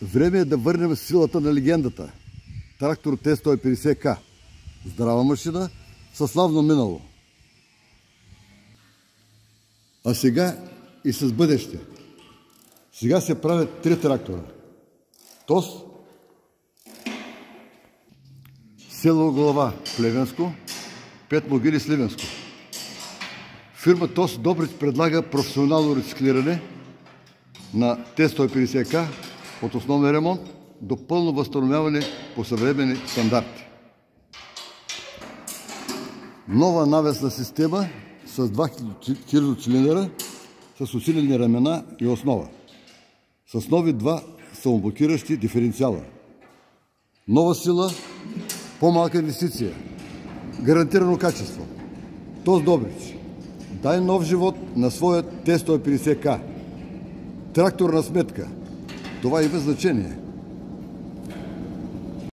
Време е да върнем силата на легендата. Трактор Т150К. Здрава машина със славно минало. А сега и с бъдеще. Сега се правят 3 трактора. ТОС, село Глава, Плевенско, 5 могили, Сливенско. Фирма ТОС Добрич предлага професионално рециклиране на Т150К от основен ремонт до пълно възстановяване по съвременни стандарти. Нова навесна система с 2 хилядоцилиндъра с усилени ramена и основа. С нови 2 самоблокиращи диференциала. Нова сила, по-малка инвестиция. Гарантирано качество. ТОС Добрич. Дай нов живот на своя Т150К. Тракторна сметка. Това има значение.